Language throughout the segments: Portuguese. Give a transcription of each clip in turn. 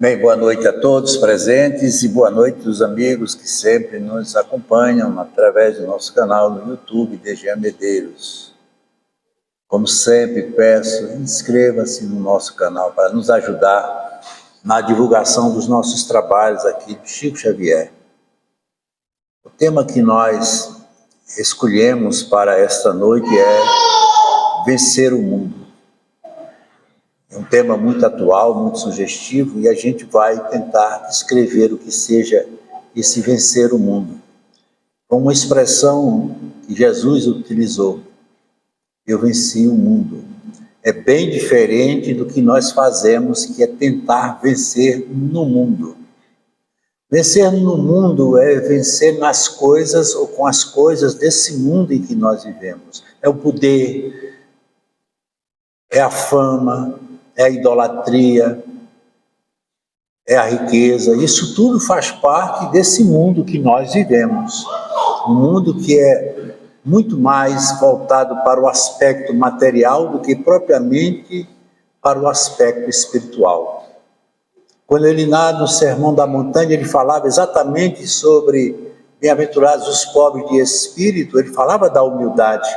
Bem, boa noite a todos presentes e boa noite aos amigos que sempre nos acompanham através do nosso canal no YouTube, DG Medeiros. Como sempre, peço, inscreva-se no nosso canal para nos ajudar na divulgação dos nossos trabalhos aqui do Chico Xavier. O tema que nós escolhemos para esta noite é Vencer o Mundo. É um tema muito atual, muito sugestivo, e a gente vai tentar descrever o que seja esse vencer o mundo. Com uma expressão que Jesus utilizou: eu venci o mundo. É bem diferente do que nós fazemos, que é tentar vencer no mundo. Vencer no mundo é vencer nas coisas ou com as coisas desse mundo em que nós vivemos. É o poder, é a fama, é a idolatria, é a riqueza. Isso tudo faz parte desse mundo que nós vivemos. Um mundo que é muito mais voltado para o aspecto material do que propriamente para o aspecto espiritual. Quando ele lá no Sermão da Montanha, ele falava exatamente sobre bem-aventurados os pobres de espírito, ele falava da humildade,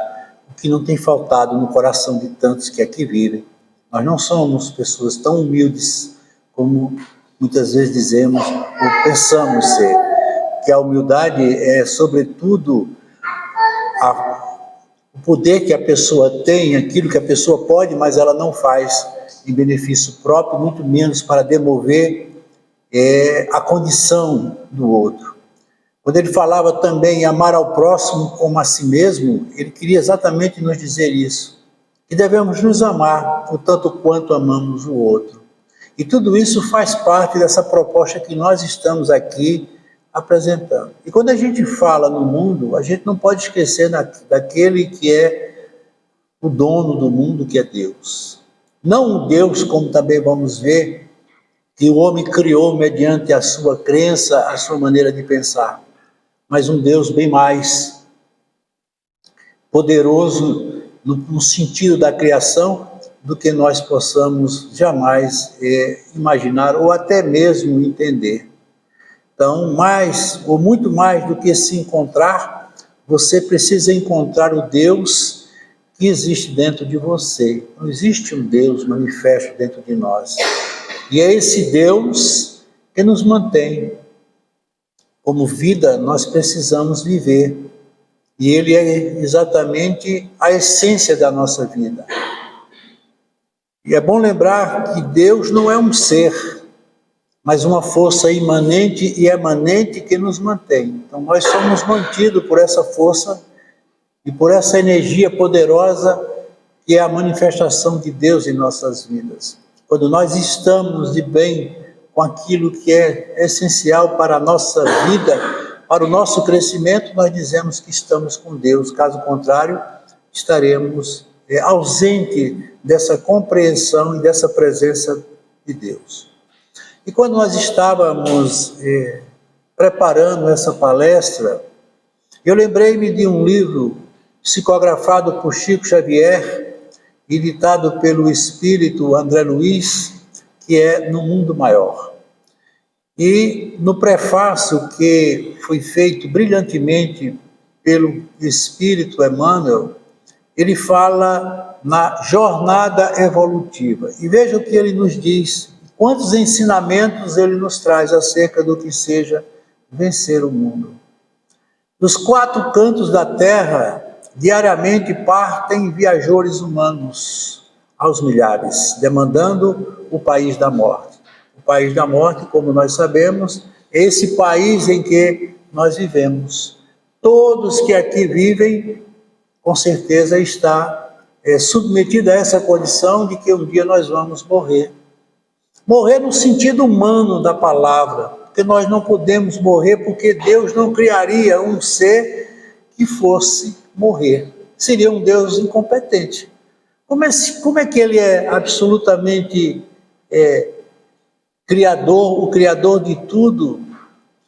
o que não tem faltado no coração de tantos que aqui vivem. Nós não somos pessoas tão humildes como muitas vezes dizemos ou pensamos ser. Que a humildade é, sobretudo, o poder que a pessoa tem, aquilo que a pessoa pode, mas ela não faz em benefício próprio, muito menos para demover a condição do outro. Quando ele falava também em amar ao próximo como a si mesmo, ele queria exatamente nos dizer isso. Que devemos nos amar o tanto quanto amamos o outro. E tudo isso faz parte dessa proposta que nós estamos aqui apresentando. E quando a gente fala no mundo, a gente não pode esquecer daquele que é o dono do mundo, que é Deus. Não o Deus, como também vamos ver, que o homem criou mediante a sua crença, a sua maneira de pensar, mas um Deus bem mais poderoso no sentido da criação, do que nós possamos jamais imaginar ou até mesmo entender. Então, mais ou muito mais do que se encontrar, você precisa encontrar o Deus que existe dentro de você. Não existe um Deus manifesto dentro de nós. E é esse Deus que nos mantém. Como vida, nós precisamos viver. E ele é exatamente a essência da nossa vida. E é bom lembrar que Deus não é um ser, mas uma força imanente e emanente que nos mantém. Então nós somos mantidos por essa força e por essa energia poderosa que é a manifestação de Deus em nossas vidas. Quando nós estamos de bem com aquilo que é essencial para a nossa vida, para o nosso crescimento, nós dizemos que estamos com Deus. Caso contrário, estaremos ausentes dessa compreensão e dessa presença de Deus. E quando nós estávamos preparando essa palestra, eu lembrei-me de um livro psicografado por Chico Xavier, editado pelo espírito André Luiz, que é No Mundo Maior. E no prefácio, que foi feito brilhantemente pelo espírito Emmanuel, ele fala na jornada evolutiva. E veja o que ele nos diz, quantos ensinamentos ele nos traz acerca do que seja vencer o mundo. Dos 4 cantos da terra, diariamente partem viajores humanos aos milhares, demandando o país da morte. O país da morte, como nós sabemos, é esse país em que nós vivemos. Todos que aqui vivem, com certeza, está submetido a essa condição de que um dia nós vamos morrer. Morrer no sentido humano da palavra, porque nós não podemos morrer, porque Deus não criaria um ser que fosse morrer. Seria um Deus incompetente. Como é que ele é absolutamente criador, o criador de tudo,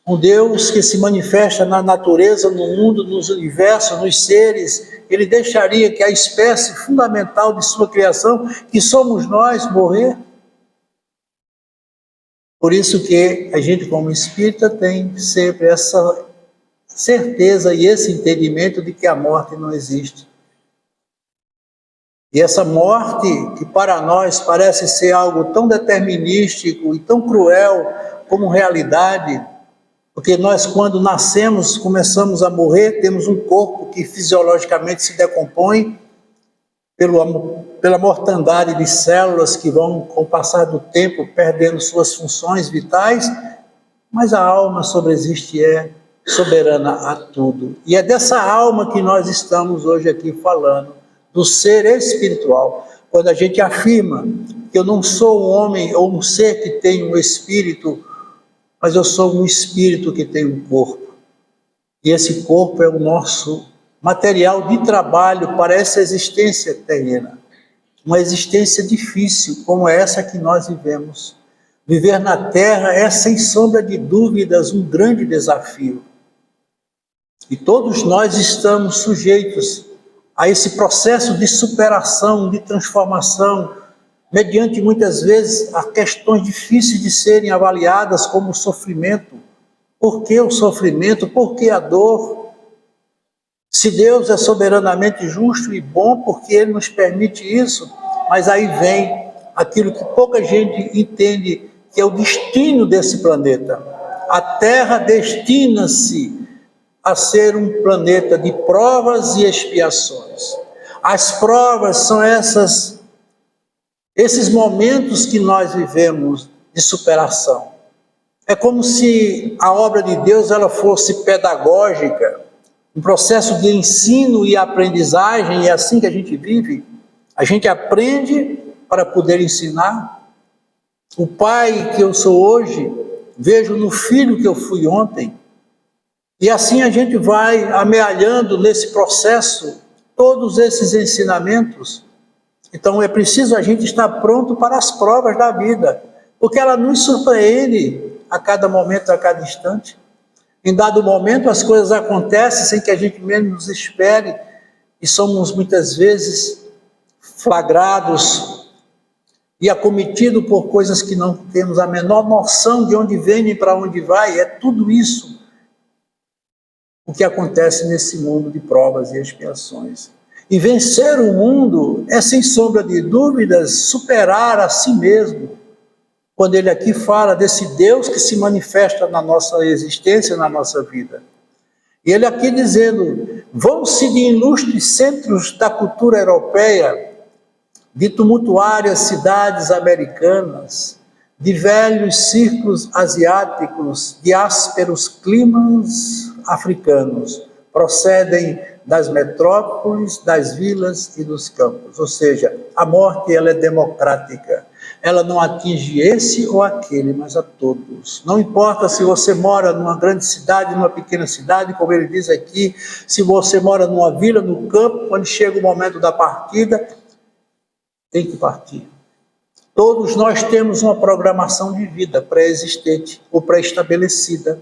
um Deus que se manifesta na natureza, no mundo, nos universos, nos seres? Ele deixaria que a espécie fundamental de sua criação, que somos nós, morrer? Por isso que a gente, como espírita, tem sempre essa certeza e esse entendimento de que a morte não existe. E essa morte, que para nós parece ser algo tão determinístico e tão cruel como realidade, porque nós, quando nascemos, começamos a morrer, temos um corpo que fisiologicamente se decompõe pela mortandade de células que vão, com o passar do tempo, perdendo suas funções vitais, mas a alma sobreexiste, é soberana a tudo. E é dessa alma que nós estamos hoje aqui falando, do ser espiritual. Quando a gente afirma que eu não sou um homem ou um ser que tem um espírito, mas eu sou um espírito que tem um corpo. E esse corpo é o nosso material de trabalho para essa existência terrena. Uma existência difícil, como essa que nós vivemos. Viver na Terra é, sem sombra de dúvidas, um grande desafio. E todos nós estamos sujeitos a esse processo de superação, de transformação, mediante muitas vezes a questões difíceis de serem avaliadas, como o sofrimento. Por que o sofrimento? Por que a dor? Se Deus é soberanamente justo e bom, porque Ele nos permite isso, mas aí vem aquilo que pouca gente entende, que é o destino desse planeta. A Terra destina-se a ser um planeta de provas e expiações. As provas são esses momentos que nós vivemos de superação. É como se a obra de Deus ela fosse pedagógica, um processo de ensino e aprendizagem, é assim que a gente vive. A gente aprende para poder ensinar. O pai que eu sou hoje, vejo no filho que eu fui ontem. E assim a gente vai amealhando nesse processo todos esses ensinamentos. Então é preciso a gente estar pronto para as provas da vida, porque ela nos surpreende a cada momento, a cada instante. Em dado momento as coisas acontecem sem que a gente mesmo nos espere e somos muitas vezes flagrados e acometidos por coisas que não temos a menor noção de onde vem e para onde vai. É tudo isso o que acontece nesse mundo de provas e expiações. E vencer o mundo é, sem sombra de dúvidas, superar a si mesmo. Quando ele aqui fala desse Deus que se manifesta na nossa existência, na nossa vida. E ele aqui dizendo, vão-se de ilustres centros da cultura europeia, de tumultuárias cidades americanas, de velhos círculos asiáticos, de ásperos climas africanos, procedem das metrópoles, das vilas e dos campos. Ou seja, a morte ela é democrática. Ela não atinge esse ou aquele, mas a todos. Não importa se você mora numa grande cidade, numa pequena cidade, como ele diz aqui, se você mora numa vila, no campo, quando chega o momento da partida, tem que partir. Todos nós temos uma programação de vida pré-existente ou pré-estabelecida.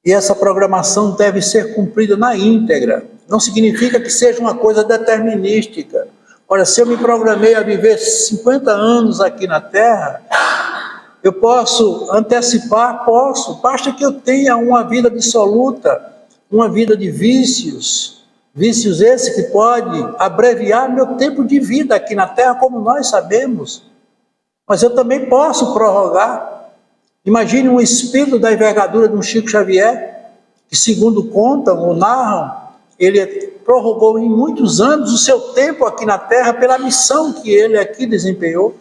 E essa programação deve ser cumprida na íntegra. Não significa que seja uma coisa determinística. Olha, se eu me programei a viver 50 anos aqui na Terra, eu posso antecipar? Posso. Basta que eu tenha uma vida dissoluta, uma vida de vícios. Vícios esses que podem abreviar meu tempo de vida aqui na Terra, como nós sabemos. Mas eu também posso prorrogar. Imagine um espírito da envergadura de um Chico Xavier, que segundo contam ou narram, ele prorrogou em muitos anos o seu tempo aqui na Terra pela missão que ele aqui desempenhou.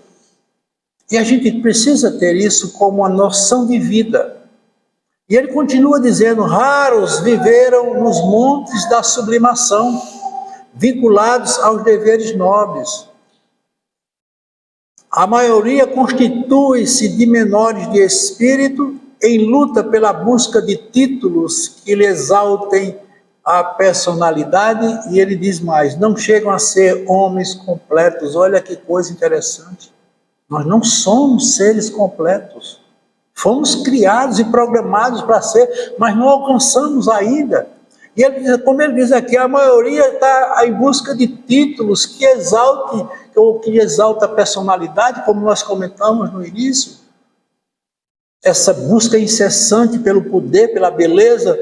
E a gente precisa ter isso como uma noção de vida. E ele continua dizendo, raros viveram nos montes da sublimação, vinculados aos deveres nobres. A maioria constitui-se de menores de espírito em luta pela busca de títulos que lhe exaltem a personalidade, e ele diz mais, não chegam a ser homens completos. Olha que coisa interessante. Nós não somos seres completos. Fomos criados e programados para ser, mas não alcançamos ainda. E ele, como ele diz aqui, a maioria está em busca de títulos que exaltem, ou que exalta a personalidade, como nós comentamos no início. essa busca incessante pelo poder, pela beleza,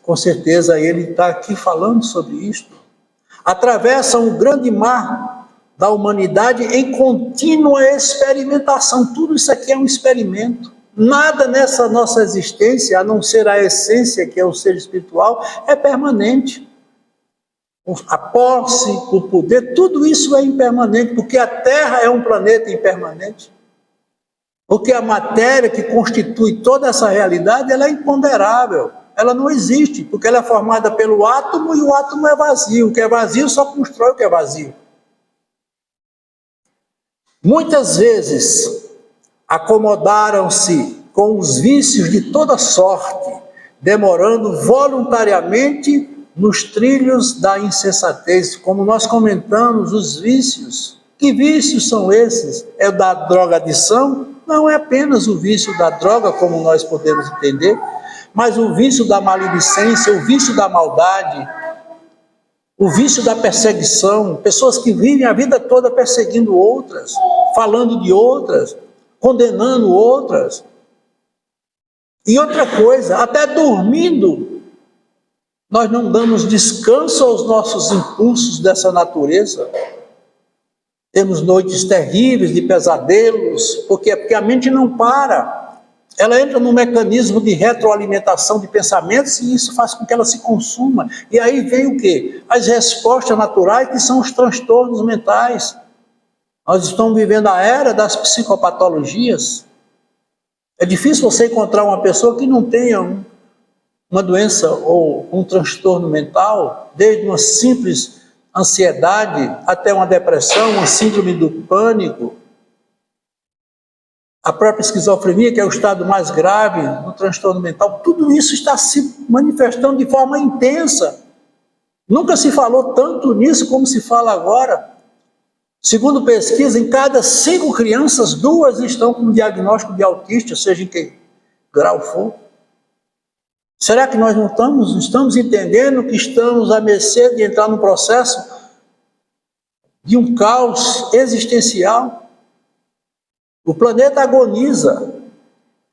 com certeza ele está aqui falando sobre isto. Atravessam o grande mar da humanidade em contínua experimentação. Tudo isso aqui é um experimento. Nada nessa nossa existência, a não ser a essência, que é o ser espiritual, é permanente. A posse, o poder, tudo isso é impermanente, porque a Terra é um planeta impermanente. Porque a matéria que constitui toda essa realidade, ela é imponderável. Ela não existe, porque ela é formada pelo átomo e o átomo é vazio. O que é vazio só constrói o que é vazio. Muitas vezes acomodaram-se com os vícios de toda sorte, demorando voluntariamente nos trilhos da insensatez. Como nós comentamos, os vícios. Que vícios são esses? É o da drogadição? Não é apenas o vício da droga, como nós podemos entender, mas o vício da maledicência, o vício da maldade, o vício da perseguição. Pessoas que vivem a vida toda perseguindo outras, falando de outras, condenando outras. E outra coisa, até dormindo, nós não damos descanso aos nossos impulsos dessa natureza. Temos noites terríveis de pesadelos, porque a mente não para. Ela entra num mecanismo de retroalimentação de pensamentos e isso faz com que ela se consuma. E aí vem o quê? As respostas naturais, que são os transtornos mentais. Nós estamos vivendo a era das psicopatologias. É difícil você encontrar uma pessoa que não tenha uma doença ou um transtorno mental, desde uma simples ansiedade até uma depressão, uma síndrome do pânico, a própria esquizofrenia, que é o estado mais grave do transtorno mental. Tudo isso está se manifestando de forma intensa. Nunca se falou tanto nisso como se fala agora. Segundo pesquisa, em cada 5 crianças, 2 estão com diagnóstico de autista, seja em que grau for. Será que nós não estamos entendendo que estamos à mercê de entrar num processo de um caos existencial? O planeta agoniza.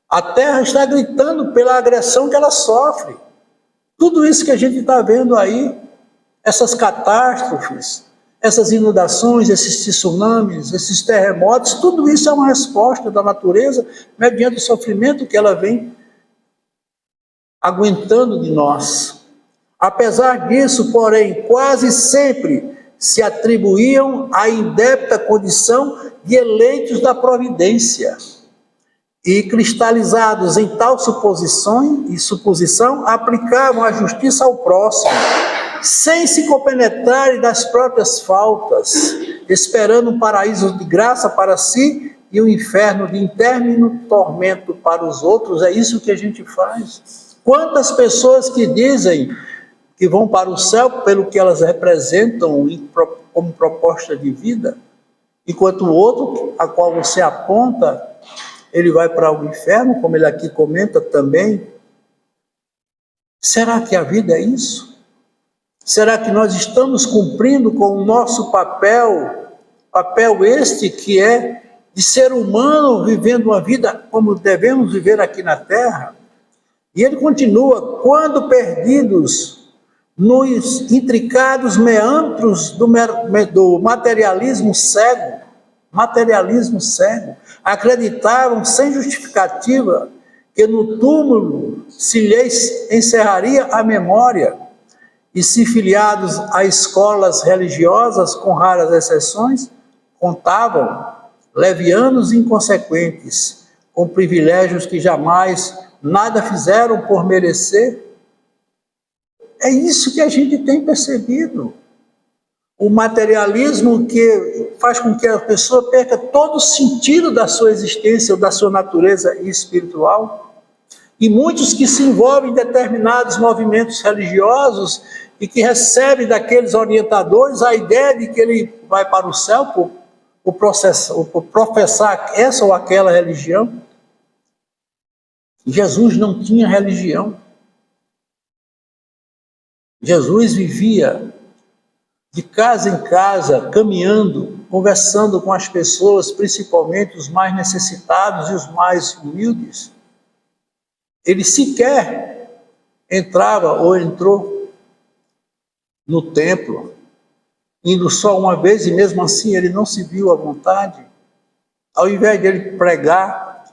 A Terra está gritando pela agressão que ela sofre. Tudo isso que a gente está vendo aí, essas catástrofes, essas inundações, esses tsunamis, esses terremotos, tudo isso é uma resposta da natureza mediante o sofrimento que ela vem aguentando de nós. Apesar disso, porém, quase sempre se atribuíam à indébita condição de eleitos da providência e, cristalizados em tal suposição, aplicavam a justiça ao próximo, sem se compenetrarem das próprias faltas, esperando um paraíso de graça para si e um inferno de intermino tormento para os outros. É isso que a gente faz. Quantas pessoas que dizem que vão para o céu pelo que elas representam como proposta de vida, enquanto o outro, a qual você aponta, ele vai para o inferno, como ele aqui comenta também. Será que a vida é isso? Será que nós estamos cumprindo com o nosso papel este que é de ser humano vivendo uma vida como devemos viver aqui na Terra? E ele continua: quando perdidos nos intricados meandros do materialismo cego, acreditavam sem justificativa que no túmulo se lhes encerraria a memória, e se filiados a escolas religiosas, com raras exceções, contavam levianos e inconsequentes, com privilégios que jamais nada fizeram por merecer. É isso que a gente tem percebido. O materialismo que faz com que a pessoa perca todo o sentido da sua existência ou da sua natureza espiritual. E muitos que se envolvem em determinados movimentos religiosos e que recebem daqueles orientadores a ideia de que ele vai para o céu por professar essa ou aquela religião. Jesus não tinha religião. Jesus vivia de casa em casa, caminhando conversando com as pessoas, principalmente os mais necessitados e os mais humildes. Ele sequer entrava ou entrou no templo, indo só uma vez, e mesmo assim ele não se viu à vontade. Ao invés de ele pregar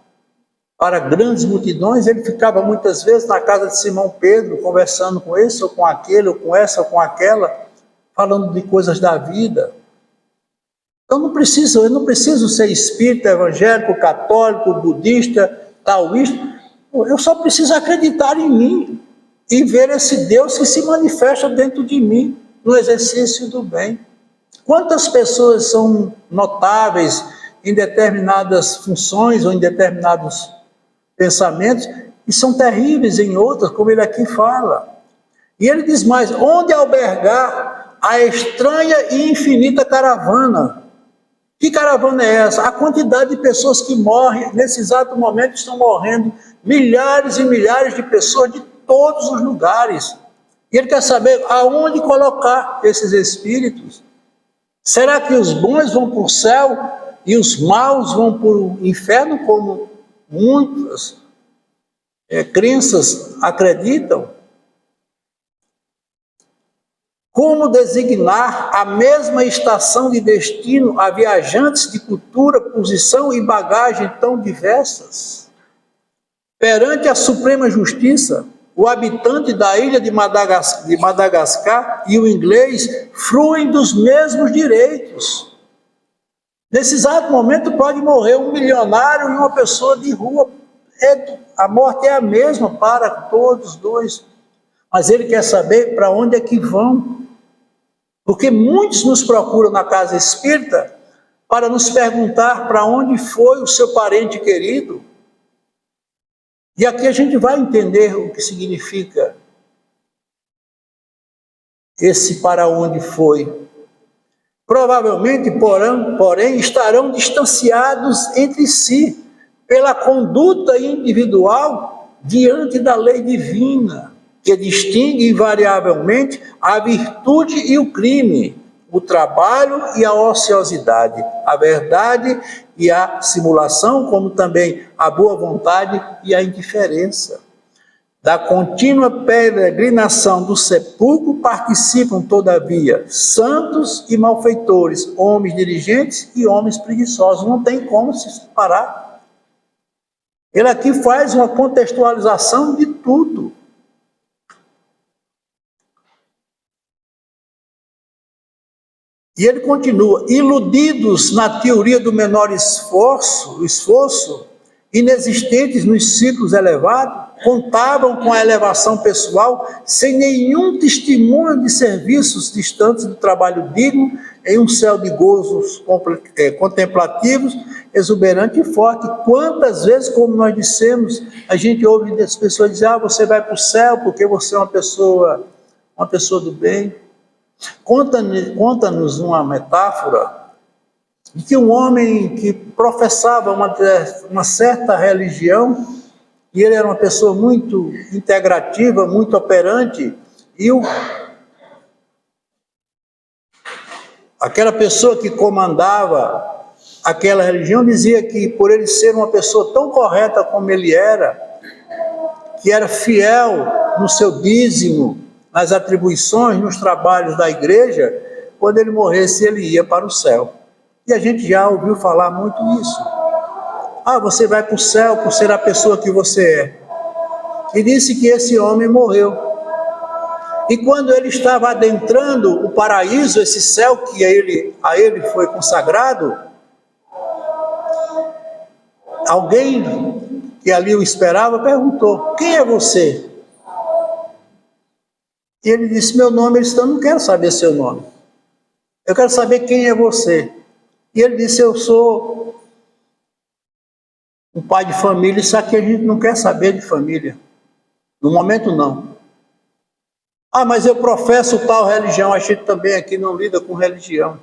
para grandes multidões, ele ficava muitas vezes na casa de Simão Pedro, conversando com esse ou com aquele, ou com essa ou com aquela, falando de coisas da vida. Então eu não preciso ser espírita, evangélico, católico, budista, taoísta. Eu só preciso acreditar em mim e ver esse Deus que se manifesta dentro de mim, no exercício do bem. Quantas pessoas são notáveis em determinadas funções ou em determinados pensamentos e são terríveis em outras, como ele aqui fala. E ele diz mais: onde albergar a estranha e infinita caravana? Que caravana é essa? A quantidade de pessoas que morrem, nesse exato momento estão morrendo, milhares e milhares de pessoas de todos os lugares. E ele quer saber aonde colocar esses espíritos. Será que os bons vão para o céu e os maus vão para o inferno, como muitas crenças acreditam? Como designar a mesma estação de destino a viajantes de cultura, posição e bagagem tão diversas? Perante a Suprema Justiça, o habitante da ilha de Madagascar e o inglês fruem dos mesmos direitos. Nesse exato momento pode morrer um milionário e uma pessoa de rua. A morte é a mesma para todos os dois. Mas ele quer saber para onde é que vão. Porque muitos nos procuram na casa espírita para nos perguntar para onde foi o seu parente querido. E aqui a gente vai entender o que significa esse para onde foi. Provavelmente, porém, estarão distanciados entre si pela conduta individual diante da lei divina, que distingue invariavelmente a virtude e o crime, o trabalho e a ociosidade, a verdade e a simulação, como também a boa vontade e a indiferença. Da contínua peregrinação do sepulcro participam, todavia, santos e malfeitores, homens diligentes e homens preguiçosos. Não tem como se separar. Ele aqui faz uma contextualização de tudo. E ele continua: iludidos na teoria do menor esforço, inexistentes nos ciclos elevados, contavam com a elevação pessoal sem nenhum testemunho de serviços distantes do trabalho digno, em um céu de gozos contemplativos, exuberante e forte. Quantas vezes, como nós dissemos, a gente ouve as pessoas dizer: você vai para o céu porque você é uma pessoa do bem. Conta-nos uma metáfora de que um homem que professava uma certa religião, e ele era uma pessoa muito integrativa, muito operante, e aquela pessoa que comandava aquela religião dizia que, por ele ser uma pessoa tão correta como ele era, que era fiel no seu dízimo, nas atribuições, nos trabalhos da igreja, quando ele morresse, ele ia para o céu. E a gente já ouviu falar muito isso. Você vai para o céu por ser a pessoa que você é. E disse que esse homem morreu. E quando ele estava adentrando o paraíso, esse céu que a ele foi consagrado, alguém que ali o esperava perguntou: quem é você? E ele disse: meu nome. Ele disse: eu não quero saber seu nome, eu quero saber quem é você. E ele disse: eu sou um pai de família. Isso aqui a gente não quer saber de família, no momento não. Mas eu professo tal religião. A gente também aqui não lida com religião.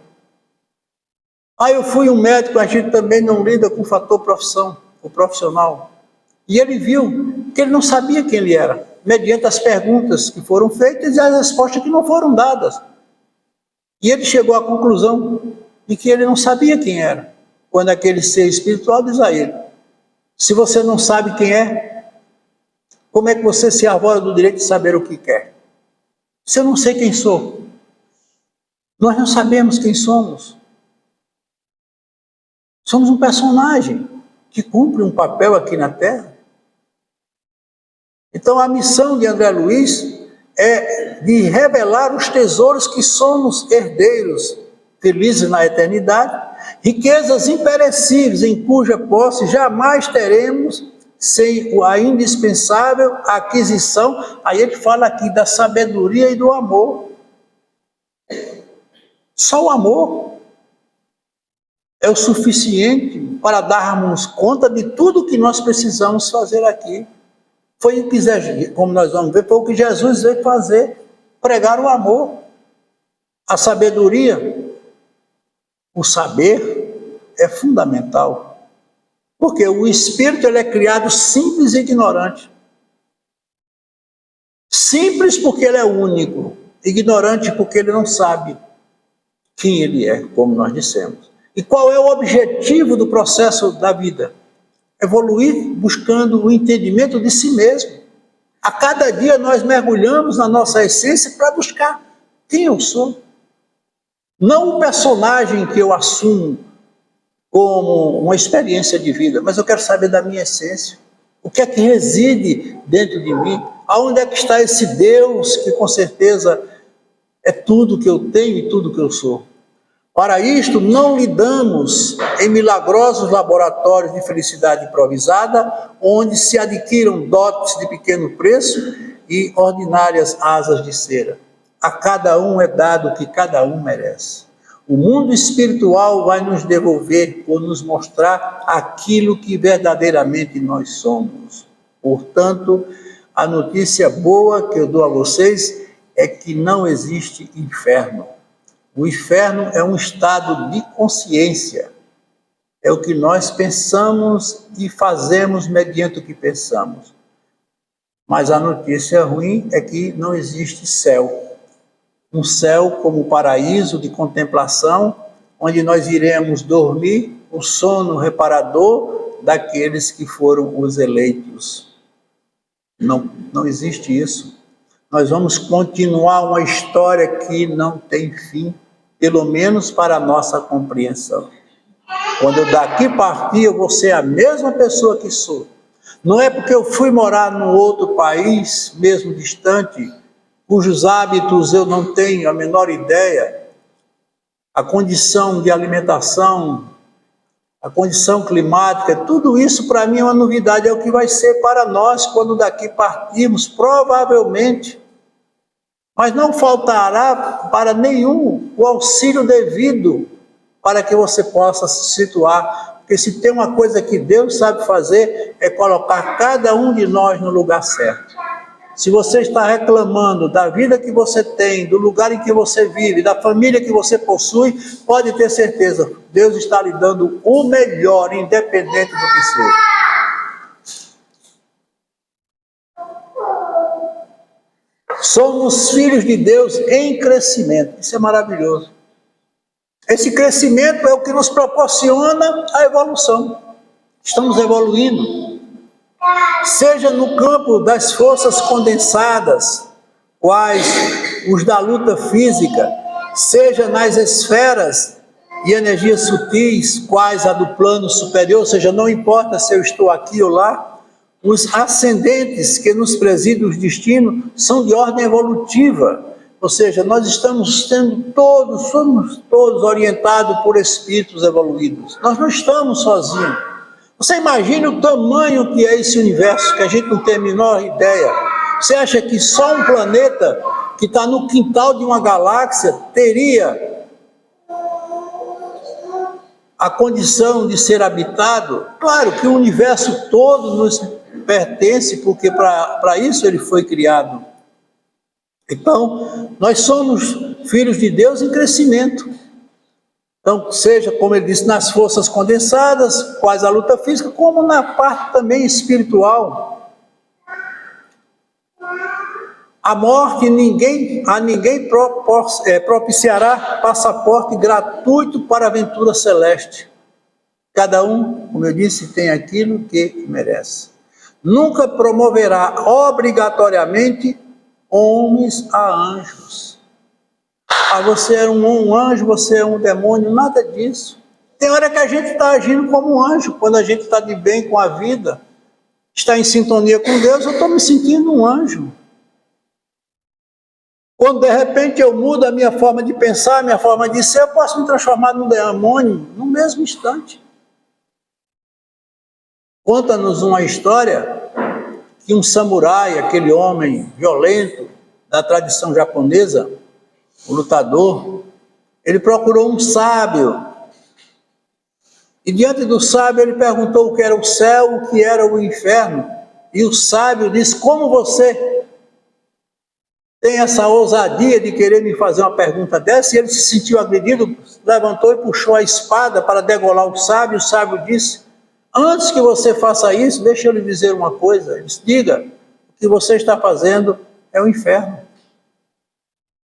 Eu fui um médico. A gente também não lida com o fator profissional. E ele viu que ele não sabia quem ele era, mediante as perguntas que foram feitas e as respostas que não foram dadas. E ele chegou à conclusão de que ele não sabia quem era, quando aquele ser espiritual diz a ele: se você não sabe quem é, como é que você se arvora do direito de saber o que quer? Se eu não sei quem sou, nós não sabemos quem somos. Somos um personagem que cumpre um papel aqui na Terra. Então a missão de André Luiz é de revelar os tesouros que somos herdeiros, felizes na eternidade, riquezas imperecíveis em cuja posse jamais teremos sem a indispensável aquisição. Aí ele fala aqui da sabedoria e do amor. Só o amor é o suficiente para darmos conta de tudo que nós precisamos fazer aqui. Foi o que, como nós vamos ver, foi o que Jesus veio fazer, pregar o amor, a sabedoria. O saber é fundamental, porque o espírito ele é criado simples e ignorante. Simples porque ele é único, ignorante porque ele não sabe quem ele é, como nós dissemos. E qual é o objetivo do processo da vida? Evoluir buscando o entendimento de si mesmo. A cada dia nós mergulhamos na nossa essência para buscar quem eu sou. Não o personagem que eu assumo como uma experiência de vida, mas eu quero saber da minha essência. O que é que reside dentro de mim? Aonde é que está esse Deus que com certeza é tudo que eu tenho e tudo que eu sou? Para isto, não lidamos em milagrosos laboratórios de felicidade improvisada, onde se adquiram dotes de pequeno preço e ordinárias asas de cera. A cada um é dado o que cada um merece. O mundo espiritual vai nos devolver ou nos mostrar aquilo que verdadeiramente nós somos. Portanto, a notícia boa que eu dou a vocês é que não existe inferno. O inferno é um estado de consciência. É o que nós pensamos e fazemos mediante o que pensamos. Mas a notícia ruim é que não existe céu. Um céu como paraíso de contemplação, onde nós iremos dormir o sono reparador daqueles que foram os eleitos. Não existe isso. Nós vamos continuar uma história que não tem fim, pelo menos para a nossa compreensão. Quando eu daqui partir, eu vou ser a mesma pessoa que sou. Não é porque eu fui morar num outro país, mesmo distante, cujos hábitos eu não tenho a menor ideia, a condição de alimentação, a condição climática, tudo isso para mim é uma novidade, é o que vai ser para nós quando daqui partirmos, provavelmente. Mas não faltará para nenhum o auxílio devido para que você possa se situar. Porque se tem uma coisa que Deus sabe fazer, é colocar cada um de nós no lugar certo. Se você está reclamando da vida que você tem, do lugar em que você vive, da família que você possui, pode ter certeza, Deus está lhe dando o melhor, independente do que seja. Somos filhos de Deus em crescimento. Isso é maravilhoso. Esse crescimento é o que nos proporciona a evolução. Estamos evoluindo. Seja no campo das forças condensadas, quais os da luta física, seja nas esferas e energias sutis, quais a do plano superior, ou seja, não importa se eu estou aqui ou lá, os ascendentes que nos presidem os destinos são de ordem evolutiva, ou seja, nós estamos somos todos orientados por espíritos evoluídos. Nós não estamos sozinhos. Você imagina o tamanho que é esse universo, que a gente não tem a menor ideia. Você acha que só um planeta que está no quintal de uma galáxia teria a condição de ser habitado? Claro que o universo todo nos pertence, porque para isso ele foi criado. Então, nós somos filhos de Deus em crescimento. Então, seja, como ele disse, nas forças condensadas, quais a luta física, como na parte também espiritual. A morte a ninguém propiciará passaporte gratuito para a aventura celeste. Cada um, como eu disse, tem aquilo que merece. Nunca promoverá obrigatoriamente homens a anjos. Você é um anjo, você é um demônio, nada disso. Tem hora que a gente está agindo como um anjo, quando a gente está de bem com a vida, está em sintonia com Deus, eu estou me sentindo um anjo. Quando de repente eu mudo a minha forma de pensar, a minha forma de ser, eu posso me transformar num demônio no mesmo instante. Conta-nos uma história que um samurai, aquele homem violento da tradição japonesa, o lutador, ele procurou um sábio. E diante do sábio ele perguntou o que era o céu, o que era o inferno. E o sábio disse: como você tem essa ousadia de querer me fazer uma pergunta dessa? E ele se sentiu agredido, levantou e puxou a espada para degolar o sábio. O sábio disse: antes que você faça isso, deixa eu lhe dizer uma coisa. Ele disse: diga, o que você está fazendo é o inferno.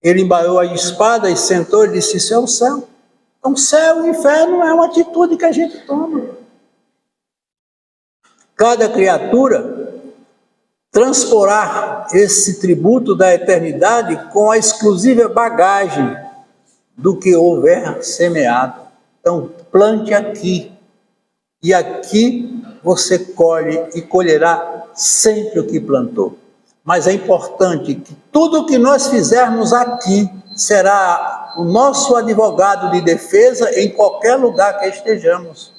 Ele embaiou a espada e sentou e disse: isso é o céu. Então, céu e inferno é uma atitude que a gente toma. Cada criatura transporá esse tributo da eternidade com a exclusiva bagagem do que houver semeado. Então, plante aqui, e aqui você colhe e colherá sempre o que plantou. Mas é importante que tudo o que nós fizermos aqui será o nosso advogado de defesa em qualquer lugar que estejamos.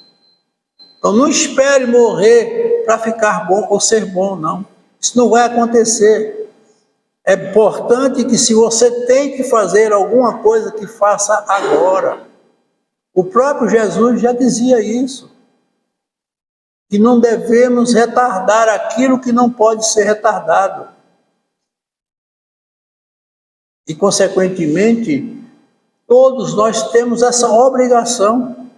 Então não espere morrer para ficar bom ou ser bom, não. Isso não vai acontecer. É importante que, se você tem que fazer alguma coisa, que faça agora. O próprio Jesus já dizia isso, que não devemos retardar aquilo que não pode ser retardado. E, consequentemente, todos nós temos essa obrigação.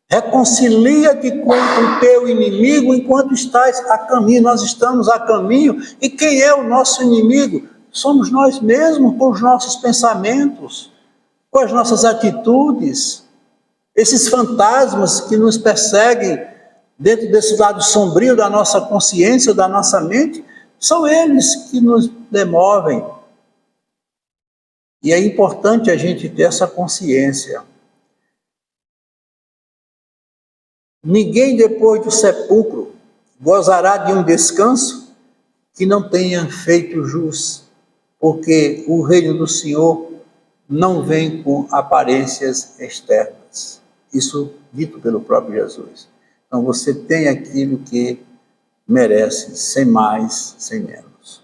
Reconcilia-te com o teu inimigo enquanto estás a caminho. Nós estamos a caminho. E quem é o nosso inimigo? Somos nós mesmos, com os nossos pensamentos, com as nossas atitudes. Esses fantasmas que nos perseguem dentro desse lado sombrio da nossa consciência, da nossa mente, são eles que nos demovem. E é importante a gente ter essa consciência. Ninguém depois do sepulcro gozará de um descanso que não tenha feito jus, porque o reino do Senhor não vem com aparências externas. Isso dito pelo próprio Jesus. Então você tem aquilo que merece, sem mais, sem menos.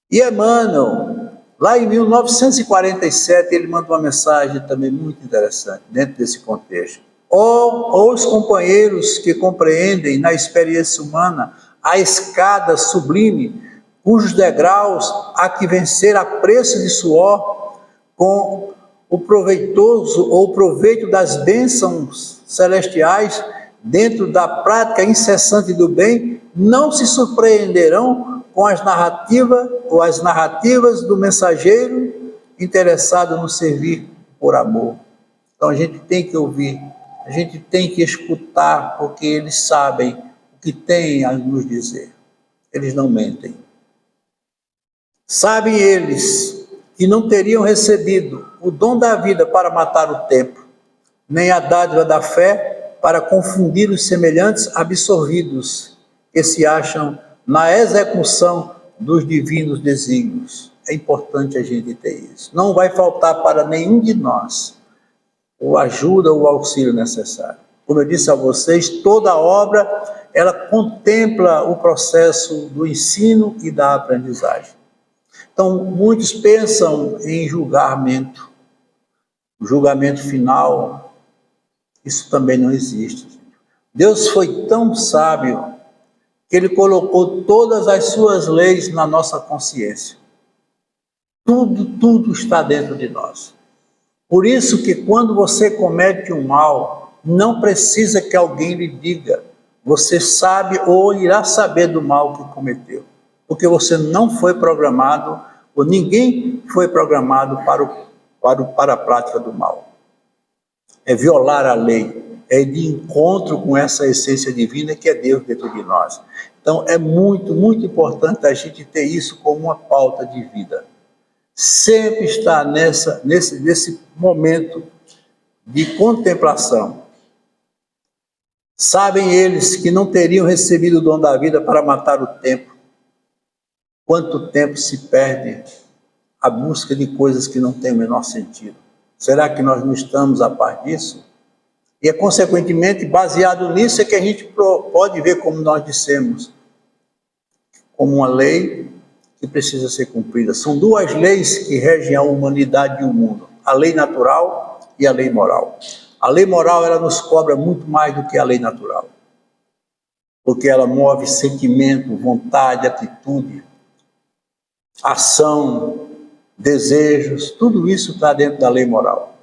E Emmanuel, lá em 1947, ele manda uma mensagem também muito interessante, dentro desse contexto. Os companheiros que compreendem na experiência humana a escada sublime, cujos degraus há que vencer a preço de suor, com o proveitoso ou o proveito das bênçãos celestiais, dentro da prática incessante do bem, não se surpreenderão com as narrativas do mensageiro interessado no servir por amor. Então a gente tem que ouvir, a gente tem que escutar, porque eles sabem o que têm a nos dizer. Eles não mentem. Sabem eles que não teriam recebido o dom da vida para matar o tempo, nem a dádiva da fé para confundir os semelhantes absorvidos que se acham na execução dos divinos desígnios. É importante a gente ter isso. Não vai faltar para nenhum de nós a ajuda ou o auxílio necessário. Como eu disse a vocês, toda obra, ela contempla o processo do ensino e da aprendizagem. Então, muitos pensam em julgamento final. Isso também não existe. Deus foi tão sábio que Ele colocou todas as suas leis na nossa consciência. Tudo está dentro de nós. Por isso que quando você comete um mal, não precisa que alguém lhe diga. Você sabe ou irá saber do mal que cometeu. porque você não foi programado, ou ninguém foi programado para a prática do mal. É violar a lei, é de encontro com essa essência divina que é Deus dentro de nós. Então é muito, muito importante a gente ter isso como uma pauta de vida. Sempre estar nesse momento de contemplação. Sabem eles que não teriam recebido o dom da vida para matar o tempo. Quanto tempo se perde a busca de coisas que não têm o menor sentido? Será que nós não estamos a par disso? E é consequentemente baseado nisso é que a gente pode ver, como nós dissemos, como uma lei que precisa ser cumprida. São duas leis que regem a humanidade e o mundo: a lei natural e a lei moral. A lei moral, ela nos cobra muito mais do que a lei natural, porque ela move sentimento, vontade, atitude, ação, desejos, tudo isso está dentro da lei moral.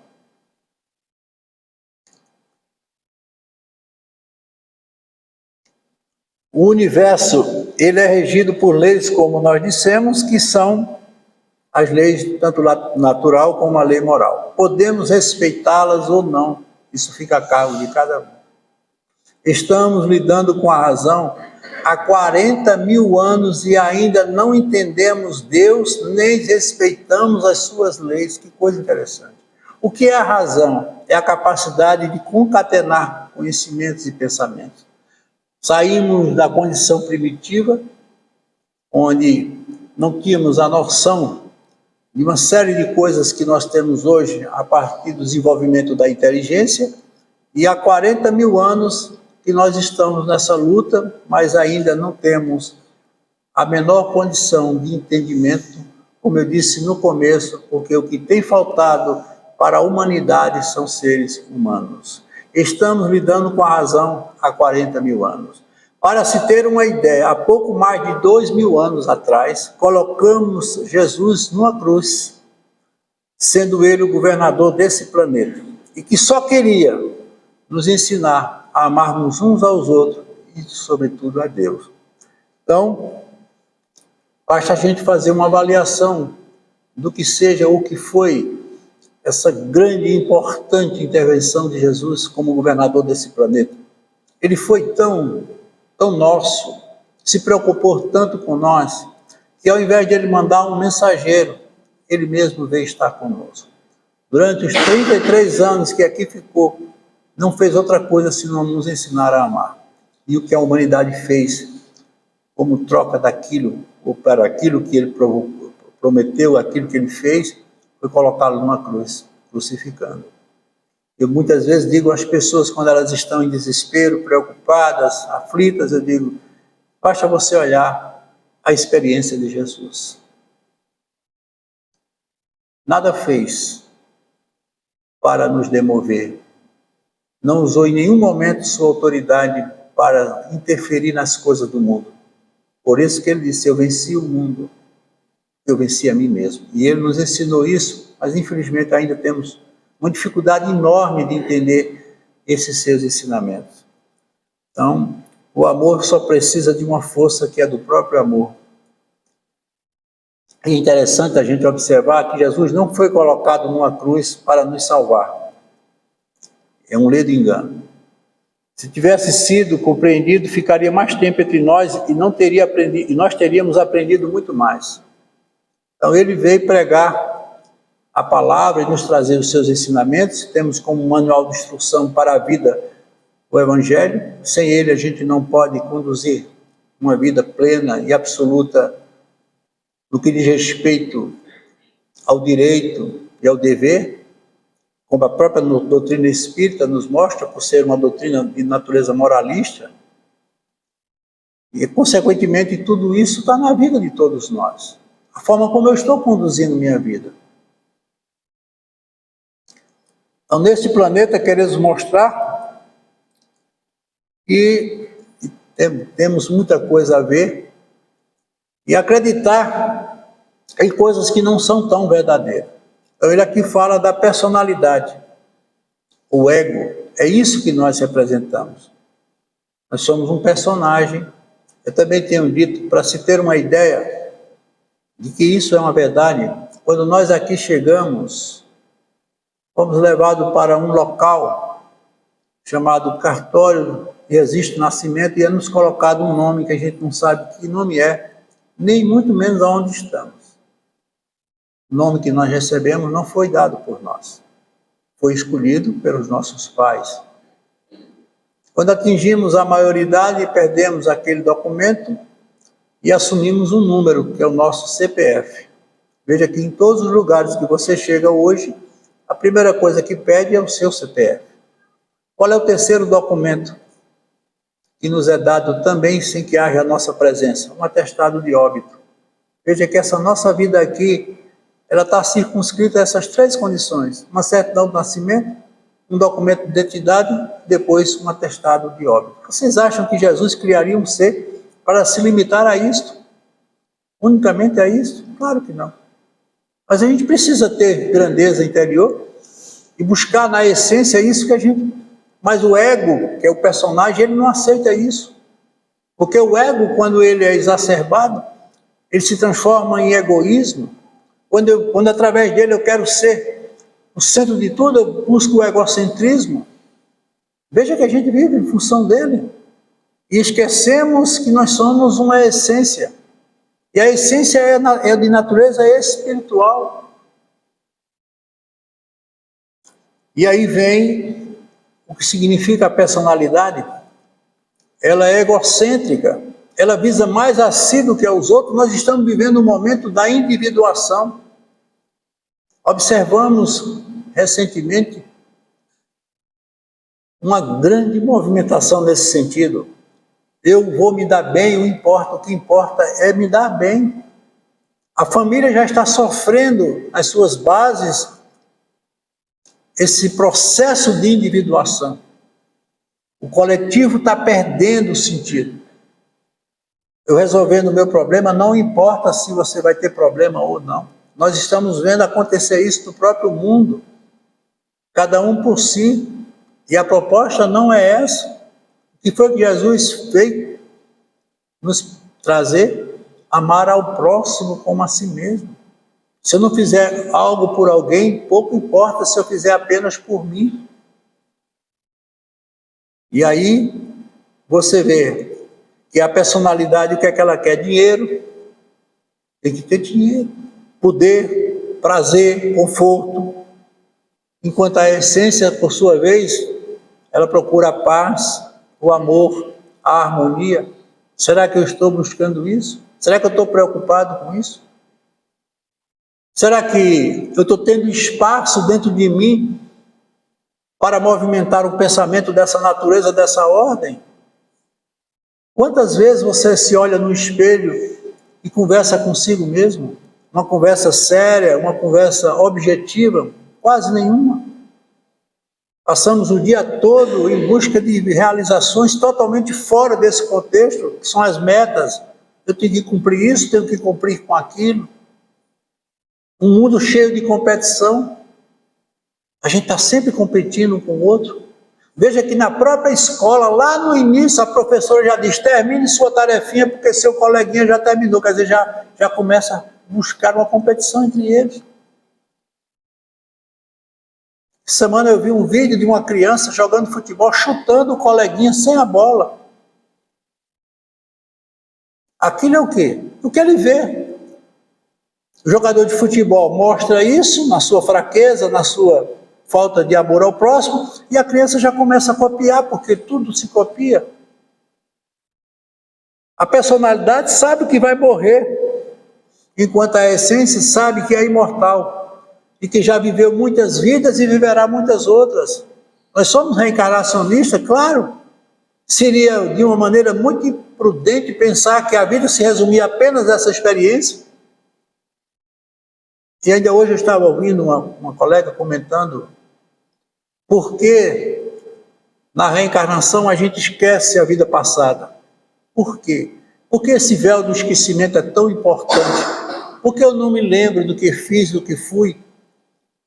O universo, ele é regido por leis, como nós dissemos, que são as leis tanto natural como a lei moral. Podemos respeitá-las ou não, isso fica a cargo de cada um. Estamos lidando com a razão há 40 mil anos e ainda não entendemos Deus, nem respeitamos as suas leis. Que coisa interessante. O que é a razão? É a capacidade de concatenar conhecimentos e pensamentos. Saímos da condição primitiva, onde não tínhamos a noção de uma série de coisas que nós temos hoje a partir do desenvolvimento da inteligência, e há 40 mil anos que nós estamos nessa luta, mas ainda não temos a menor condição de entendimento, como eu disse no começo, porque o que tem faltado para a humanidade são seres humanos. Estamos lidando com a razão há 40 mil anos. Para se ter uma ideia, há pouco mais de 2.000 anos atrás, colocamos Jesus numa cruz, sendo ele o governador desse planeta, e que só queria nos ensinar a amarmos uns aos outros e, sobretudo, a Deus. Então, basta a gente fazer uma avaliação do que seja ou que foi essa grande e importante intervenção de Jesus como governador desse planeta. Ele foi tão nosso, se preocupou tanto com nós, que ao invés de ele mandar um mensageiro, ele mesmo veio estar conosco. Durante os 33 anos que aqui ficou, não fez outra coisa senão nos ensinar a amar. E o que a humanidade fez, como troca daquilo, ou para aquilo que ele prometeu, aquilo que ele fez, foi colocá-lo numa cruz, crucificando. Eu muitas vezes digo às pessoas, quando elas estão em desespero, preocupadas, aflitas, eu digo, basta você olhar a experiência de Jesus. Nada fez para nos demover. Não usou em nenhum momento sua autoridade para interferir nas coisas do mundo. Por isso que ele disse, eu venci o mundo, eu venci a mim mesmo. E ele nos ensinou isso, mas infelizmente ainda temos uma dificuldade enorme de entender esses seus ensinamentos. Então, o amor só precisa de uma força que é do próprio amor. É interessante a gente observar que Jesus não foi colocado numa cruz para nos salvar. É um ledo engano. Se tivesse sido compreendido, ficaria mais tempo entre nós e não teria aprendido, e nós teríamos aprendido muito mais. Então ele veio pregar a palavra e nos trazer os seus ensinamentos. Temos como manual de instrução para a vida o Evangelho. Sem ele a gente não pode conduzir uma vida plena e absoluta no que diz respeito ao direito e ao dever, como a própria doutrina espírita nos mostra, por ser uma doutrina de natureza moralista. E, consequentemente, tudo isso está na vida de todos nós. A forma como eu estou conduzindo minha vida. Então, neste planeta, queremos mostrar que temos muita coisa a ver e acreditar em coisas que não são tão verdadeiras. Então, ele aqui fala da personalidade, o ego. É isso que nós representamos. Nós somos um personagem Eu também tenho dito, para se ter uma ideia de que isso é uma verdade, quando nós aqui chegamos, fomos levados para um local chamado cartório de registro de nascimento e é nos colocado um nome que a gente não sabe que nome é, nem muito menos aonde estamos. O nome que nós recebemos não foi dado por nós, foi escolhido pelos nossos pais. Quando atingimos a maioridade, perdemos aquele documento e assumimos um número, que é o nosso CPF. Veja que em todos os lugares que você chega hoje, a primeira coisa que pede é o seu CPF. Qual é o terceiro documento que nos é dado também sem que haja a nossa presença? Um atestado de óbito. Veja que essa nossa vida aqui, ela está circunscrita a essas três condições: uma certidão de nascimento, um documento de identidade, depois um atestado de óbito. Vocês acham que Jesus criaria um ser para se limitar a isto? Unicamente a isso? Claro que não. Mas a gente precisa ter grandeza interior e buscar na essência isso que a gente... Mas o ego, que é o personagem, ele não aceita isso. Porque o ego, quando ele é exacerbado, ele se transforma em egoísmo. Quando através dele eu quero ser o centro de tudo, eu busco o egocentrismo. Veja que a gente vive em função dele. E esquecemos que nós somos uma essência. E a essência é de natureza espiritual. E aí vem o que significa a personalidade. Ela é egocêntrica. Ela visa mais a si do que aos outros. Nós estamos vivendo um momento da individuação. Observamos recentemente uma grande movimentação nesse sentido. Eu vou me dar bem, o que importa é me dar bem. A família já está sofrendo nas suas bases esse processo de individuação. O coletivo está perdendo o sentido. Eu resolvendo o meu problema, não importa se você vai ter problema ou não. Nós estamos vendo acontecer isso no próprio mundo. Cada um por si. E a proposta não é essa. O que foi que Jesus fez? Nos trazer, amar ao próximo como a si mesmo. Se eu não fizer algo por alguém, pouco importa se eu fizer apenas por mim. E aí você vê que a personalidade, o que é que ela quer? Dinheiro. Tem que ter dinheiro, poder, prazer, conforto. Enquanto a essência, por sua vez, ela procura a paz, o amor, a harmonia. Será que eu estou buscando isso? Será que eu estou preocupado com isso? Será que eu estou tendo espaço dentro de mim para movimentar o pensamento dessa natureza, dessa ordem? Quantas vezes você se olha no espelho e conversa consigo mesmo? Uma conversa séria, uma conversa objetiva? Quase nenhuma. Passamos o dia todo em busca de realizações totalmente fora desse contexto, que são as metas. Eu tenho que cumprir isso, tenho que cumprir com aquilo. Um mundo cheio de competição. A gente está sempre competindo um com o outro. Veja que na própria escola, lá no início, a professora já diz: termine sua tarefinha, porque seu coleguinha já terminou. Quer dizer, já começa a buscar uma competição entre eles. Essa semana eu vi um vídeo de uma criança jogando futebol, chutando o coleguinha sem a bola. Aquilo é o quê? O que ele vê. O jogador de futebol mostra isso na sua fraqueza, na sua falta de amor ao próximo, e a criança já começa a copiar, porque tudo se copia. A personalidade sabe que vai morrer, enquanto a essência sabe que é imortal, e que já viveu muitas vidas e viverá muitas outras. Nós somos reencarnacionistas, claro. Seria de uma maneira muito imprudente pensar que a vida se resumia apenas a essa experiência. E ainda hoje eu estava ouvindo uma colega comentando por que na reencarnação a gente esquece a vida passada. Por quê? Por que esse véu do esquecimento é tão importante? Por que eu não me lembro do que fiz, do que fui?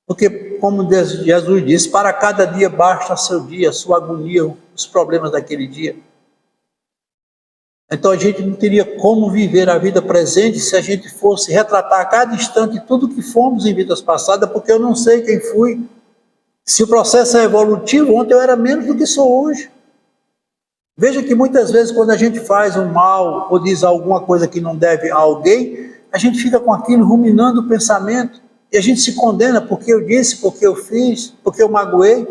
Porque, como Jesus disse, para cada dia basta seu dia, sua agonia, os problemas daquele dia. Então a gente não teria como viver a vida presente se a gente fosse retratar a cada instante tudo que fomos em vidas passadas, porque eu não sei quem fui. Se o processo é evolutivo, ontem eu era menos do que sou hoje. Veja que muitas vezes quando a gente faz um mal ou diz alguma coisa que não deve a alguém, a gente fica com aquilo ruminando o pensamento e a gente se condena porque eu disse, porque eu fiz, porque eu magoei.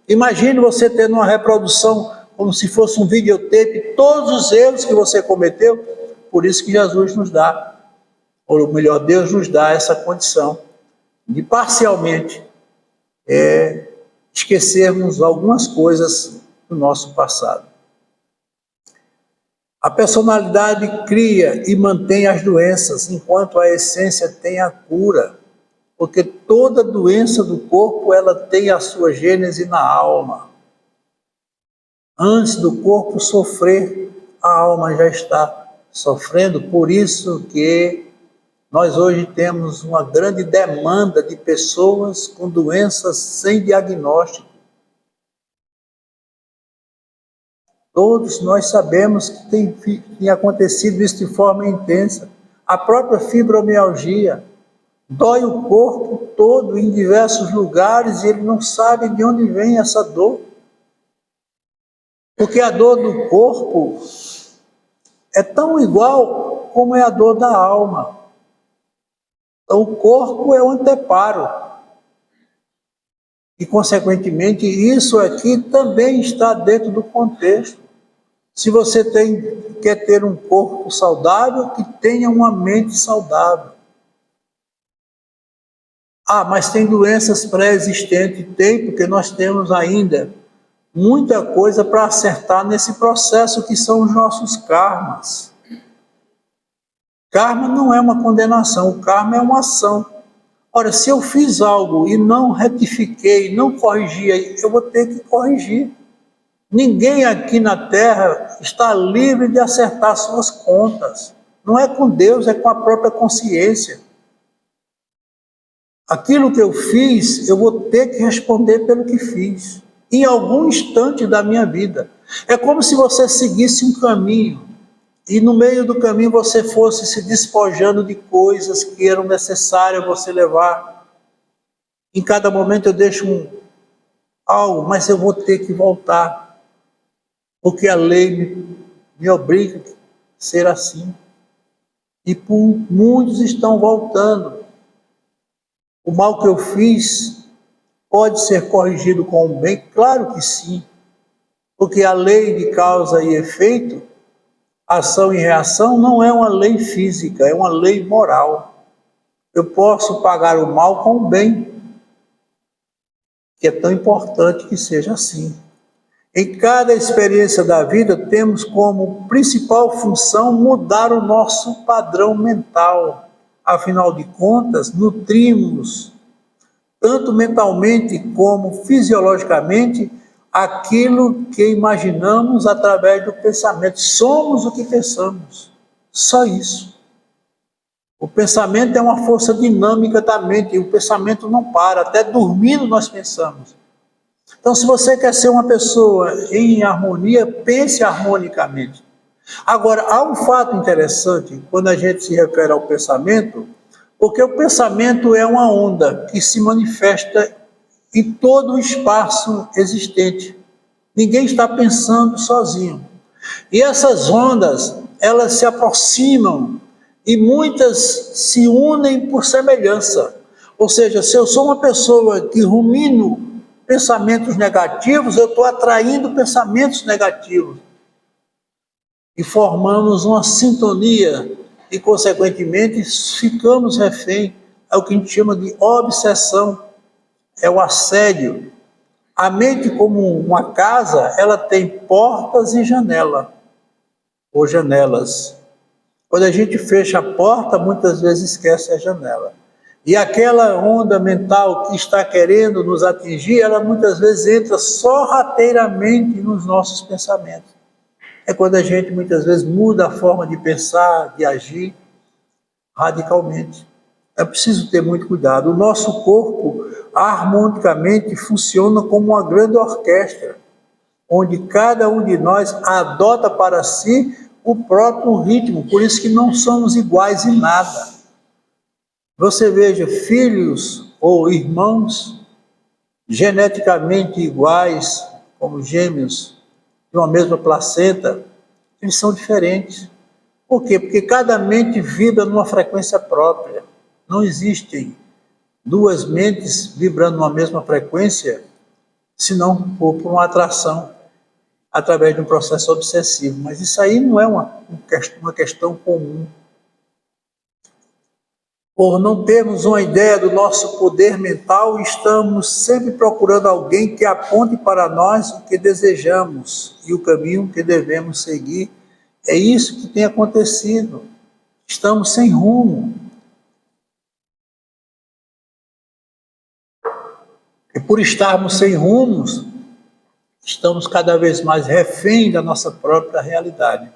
Imagine você tendo uma reprodução como se fosse um videotape, todos os erros que você cometeu. Por isso que Jesus nos dá, ou melhor, Deus nos dá essa condição de parcialmente esquecermos algumas coisas do nosso passado. A personalidade cria e mantém as doenças, enquanto a essência tem a cura. Porque toda doença do corpo, ela tem a sua gênese na alma. Antes do corpo sofrer, a alma já está sofrendo. Por isso que nós hoje temos uma grande demanda de pessoas com doenças sem diagnóstico. Todos nós sabemos que tem acontecido isso de forma intensa. A própria fibromialgia dói o corpo todo em diversos lugares e ele não sabe de onde vem essa dor. Porque a dor do corpo é tão igual como é a dor da alma. Então, o corpo é o anteparo. E, consequentemente, isso aqui também está dentro do contexto. Se você quer ter um corpo saudável, que tenha uma mente saudável. Ah, mas tem doenças pré-existentes? Tem, porque nós temos ainda muita coisa para acertar nesse processo que são os nossos karmas. Karma não é uma condenação, o karma é uma ação. Ora, se eu fiz algo e não retifiquei, não corrigi, eu vou ter que corrigir. Ninguém aqui na Terra está livre de acertar suas contas. Não é com Deus, é com a própria consciência. Aquilo que eu fiz, eu vou ter que responder pelo que fiz, em algum instante da minha vida. É como se você seguisse um caminho e no meio do caminho você fosse se despojando de coisas que eram necessárias você levar. Em cada momento eu deixo algo, mas eu vou ter que voltar, porque a lei me obriga a ser assim. E muitos estão voltando. O mal que eu fiz pode ser corrigido com o bem? Claro que sim, porque a lei de causa e efeito, ação e reação, não é uma lei física, é uma lei moral. Eu posso pagar o mal com o bem, que é tão importante que seja assim. Em cada experiência da vida, temos como principal função mudar o nosso padrão mental. Afinal de contas, nutrimos, tanto mentalmente como fisiologicamente, aquilo que imaginamos através do pensamento. Somos o que pensamos, só isso. O pensamento é uma força dinâmica da mente, e o pensamento não para, até dormindo nós pensamos. Então, se você quer ser uma pessoa em harmonia, pense harmonicamente. Agora, há um fato interessante quando a gente se refere ao pensamento, porque o pensamento é uma onda que se manifesta em todo o espaço existente. Ninguém está pensando sozinho. E essas ondas, elas se aproximam e muitas se unem por semelhança. Ou seja, se eu sou uma pessoa que rumino pensamentos negativos, eu estou atraindo pensamentos negativos. E formamos uma sintonia e, consequentemente, ficamos refém. É o que a gente chama de obsessão, é o assédio. A mente, como uma casa, ela tem portas e janela, ou janelas. Quando a gente fecha a porta, muitas vezes esquece a janela. E aquela onda mental que está querendo nos atingir, ela muitas vezes entra sorrateiramente nos nossos pensamentos. É quando a gente muitas vezes muda a forma de pensar, de agir radicalmente. É preciso ter muito cuidado. O nosso corpo, harmonicamente, funciona como uma grande orquestra, onde cada um de nós adota para si o próprio ritmo, por isso que não somos iguais em nada. Você veja, filhos ou irmãos geneticamente iguais, como gêmeos, de uma mesma placenta, eles são diferentes. Por quê? Porque cada mente vibra numa frequência própria. Não existem duas mentes vibrando numa mesma frequência, se não for por uma atração, através de um processo obsessivo. Mas isso aí não é uma questão comum. Por não termos uma ideia do nosso poder mental, estamos sempre procurando alguém que aponte para nós o que desejamos e o caminho que devemos seguir. É isso que tem acontecido. Estamos sem rumo. E por estarmos sem rumos, estamos cada vez mais refém da nossa própria realidade.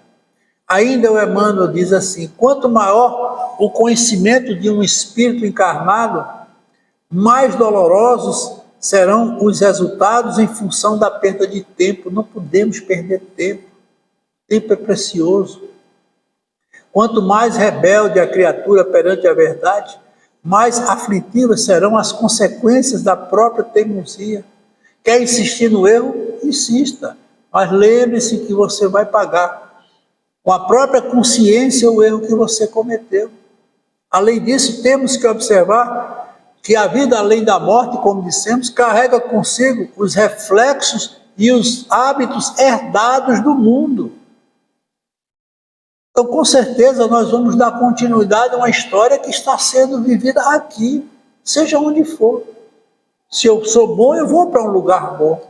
Ainda o Emmanuel diz assim: quanto maior o conhecimento de um espírito encarnado, mais dolorosos serão os resultados em função da perda de tempo. Não podemos perder tempo. Tempo é precioso. Quanto mais rebelde a criatura perante a verdade, mais aflitivas serão as consequências da própria teimosia. Quer insistir no erro? Insista. Mas lembre-se que você vai pagar com a própria consciência o erro que você cometeu. Além disso, temos que observar que a vida além da morte, como dissemos, carrega consigo os reflexos e os hábitos herdados do mundo. Então, com certeza, nós vamos dar continuidade a uma história que está sendo vivida aqui, seja onde for. Se eu sou bom, eu vou para um lugar bom.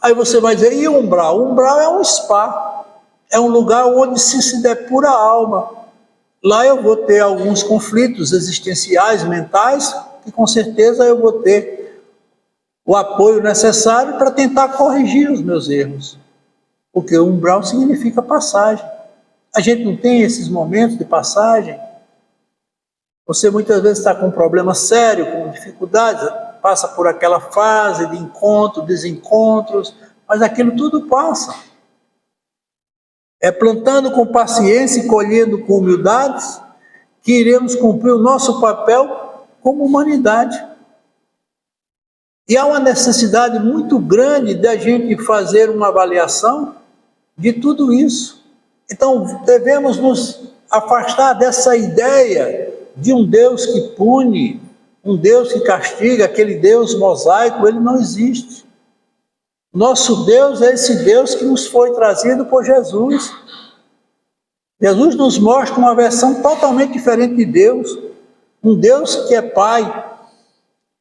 Aí você vai dizer, e o umbral? O umbral é um spa, é um lugar onde se depura a alma. Lá eu vou ter alguns conflitos existenciais, mentais, que com certeza eu vou ter o apoio necessário para tentar corrigir os meus erros. Porque o umbral significa passagem. A gente não tem esses momentos de passagem. Você muitas vezes está com um problema sério, com dificuldades, passa por aquela fase de encontro, desencontros, mas aquilo tudo passa. É plantando com paciência e colhendo com humildade que iremos cumprir o nosso papel como humanidade. E há uma necessidade muito grande da gente fazer uma avaliação de tudo isso. Então, devemos nos afastar dessa ideia de um Deus que pune, um Deus que castiga, aquele Deus mosaico. Ele não existe. Nosso Deus é esse Deus que nos foi trazido por Jesus. Jesus nos mostra uma versão totalmente diferente de Deus, um Deus que é Pai.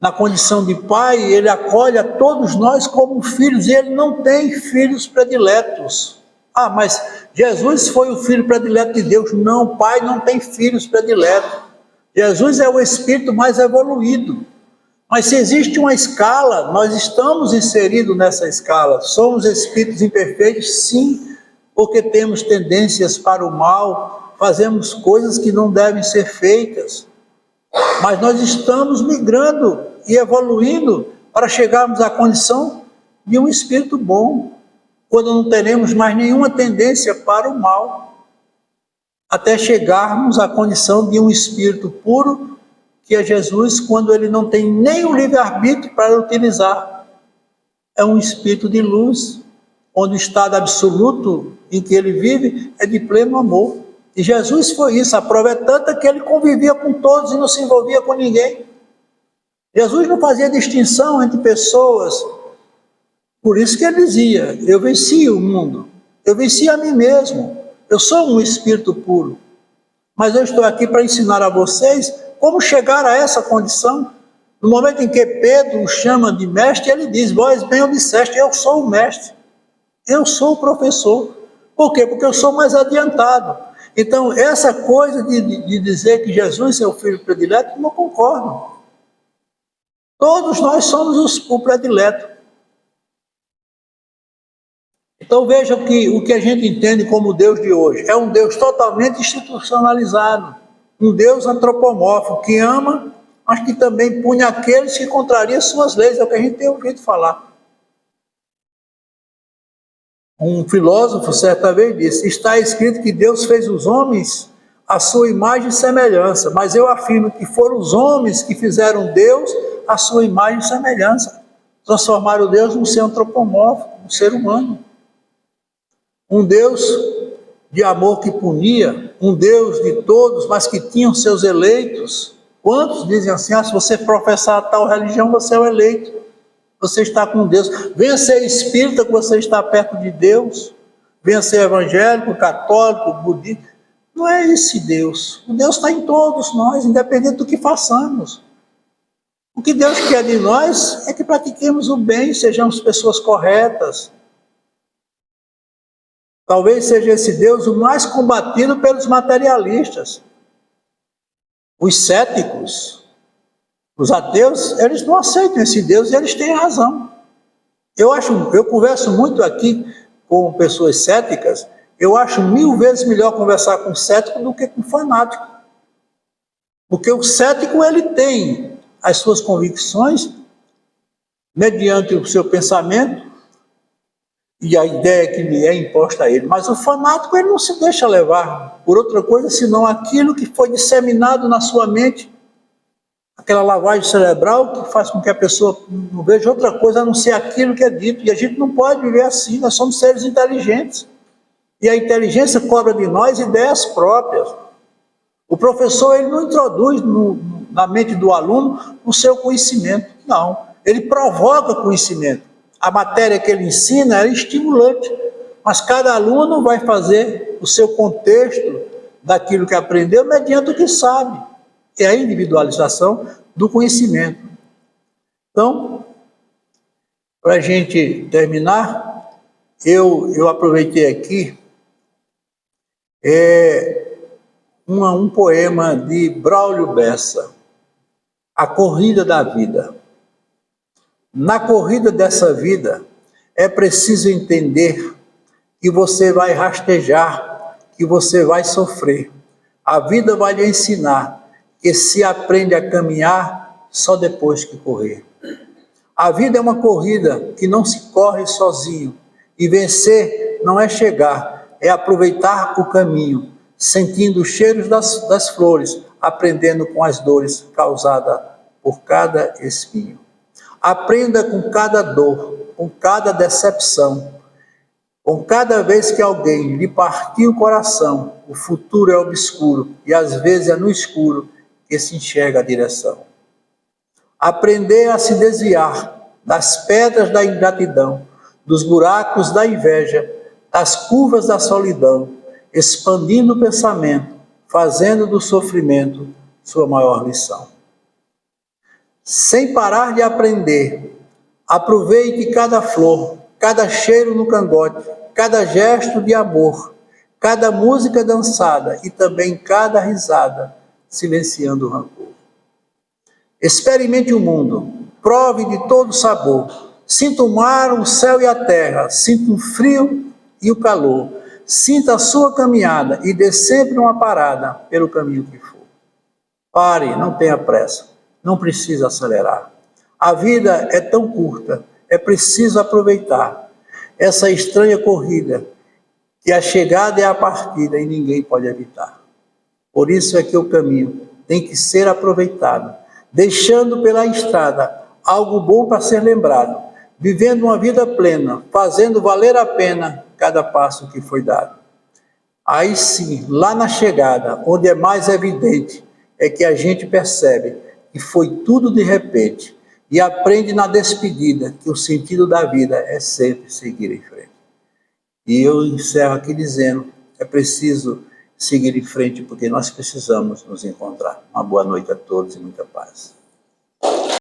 Na condição de Pai, Ele acolhe a todos nós como filhos, e Ele não tem filhos prediletos. Ah, mas Jesus foi o filho predileto de Deus. Não, o Pai não tem filhos prediletos. Jesus é o Espírito mais evoluído. Mas se existe uma escala, nós estamos inseridos nessa escala. Somos espíritos imperfeitos, sim, porque temos tendências para o mal, fazemos coisas que não devem ser feitas. Mas nós estamos migrando e evoluindo para chegarmos à condição de um espírito bom, quando não teremos mais nenhuma tendência para o mal, até chegarmos à condição de um espírito puro, que é Jesus, quando ele não tem nem o livre-arbítrio para utilizar. É um espírito de luz, onde o estado absoluto em que ele vive é de pleno amor. E Jesus foi isso, a prova é tanta que ele convivia com todos e não se envolvia com ninguém. Jesus não fazia distinção entre pessoas. Por isso que ele dizia, eu venci o mundo, eu venci a mim mesmo, eu sou um espírito puro. Mas eu estou aqui para ensinar a vocês como chegar a essa condição. No momento em que Pedro o chama de mestre, ele diz, vós bem o disseste, eu sou o mestre, eu sou o professor. Por quê? Porque eu sou mais adiantado. Então, essa coisa de dizer que Jesus é o filho predileto, não concordo. Todos nós somos o predileto. Então vejam que o que a gente entende como Deus de hoje é um Deus totalmente institucionalizado, um Deus antropomórfico que ama, mas que também pune aqueles que contrariam suas leis, é o que a gente tem ouvido falar. Um filósofo certa vez disse: está escrito que Deus fez os homens à sua imagem e semelhança, mas eu afirmo que foram os homens que fizeram Deus à sua imagem e semelhança. Transformaram Deus num ser antropomórfico, um ser humano. Um Deus de amor que punia, um Deus de todos, mas que tinha os seus eleitos. Quantos dizem assim: se você professar tal religião, você é o eleito, você está com Deus. Venha ser espírita que você está perto de Deus. Venha ser evangélico, católico, budista. Não é esse Deus. O Deus está em todos nós, independente do que façamos. O que Deus quer de nós é que pratiquemos o bem, sejamos pessoas corretas. Talvez seja esse Deus o mais combatido pelos materialistas. Os céticos, os ateus, eles não aceitam esse Deus e eles têm razão. Eu converso muito aqui com pessoas céticas, eu acho 1000 vezes melhor conversar com cético do que com fanático. Porque o cético, ele tem as suas convicções mediante o seu pensamento e a ideia que lhe é imposta a ele. Mas o fanático, ele não se deixa levar por outra coisa, senão aquilo que foi disseminado na sua mente. Aquela lavagem cerebral que faz com que a pessoa não veja outra coisa a não ser aquilo que é dito. E a gente não pode viver assim, nós somos seres inteligentes. E a inteligência cobra de nós ideias próprias. O professor, ele não introduz na mente do aluno o seu conhecimento. Não, ele provoca conhecimento. A matéria que ele ensina é estimulante, mas cada aluno vai fazer o seu contexto daquilo que aprendeu mediante o que sabe. É a individualização do conhecimento. Então, para a gente terminar, eu aproveitei aqui um poema de Braulio Bessa, A Corrida da Vida. Na corrida dessa vida, é preciso entender que você vai rastejar, que você vai sofrer. A vida vai lhe ensinar que se aprende a caminhar só depois que correr. A vida é uma corrida que não se corre sozinho, e vencer não é chegar, é aproveitar o caminho, sentindo os cheiros das flores, aprendendo com as dores causadas por cada espinho. Aprenda com cada dor, com cada decepção, com cada vez que alguém lhe partiu o coração. O futuro é obscuro e às vezes é no escuro que se enxerga a direção. Aprender a se desviar das pedras da ingratidão, dos buracos da inveja, das curvas da solidão, expandindo o pensamento, fazendo do sofrimento sua maior lição. Sem parar de aprender, aproveite cada flor, cada cheiro no cangote, cada gesto de amor, cada música dançada e também cada risada, silenciando o rancor. Experimente o mundo, prove de todo sabor, sinta o mar, o céu e a terra, sinta o frio e o calor, sinta a sua caminhada e dê sempre uma parada pelo caminho que for. Pare, não tenha pressa, não precisa acelerar. A vida é tão curta, é preciso aproveitar essa estranha corrida, que a chegada é a partida e ninguém pode evitar. Por isso é que o caminho tem que ser aproveitado, deixando pela estrada algo bom para ser lembrado, vivendo uma vida plena, fazendo valer a pena cada passo que foi dado. Aí sim, lá na chegada, onde é mais evidente, é que a gente percebe que foi tudo de repente e aprende na despedida que o sentido da vida é sempre seguir em frente. E eu encerro aqui dizendo, é preciso seguir em frente porque nós precisamos nos encontrar. Uma boa noite a todos e muita paz.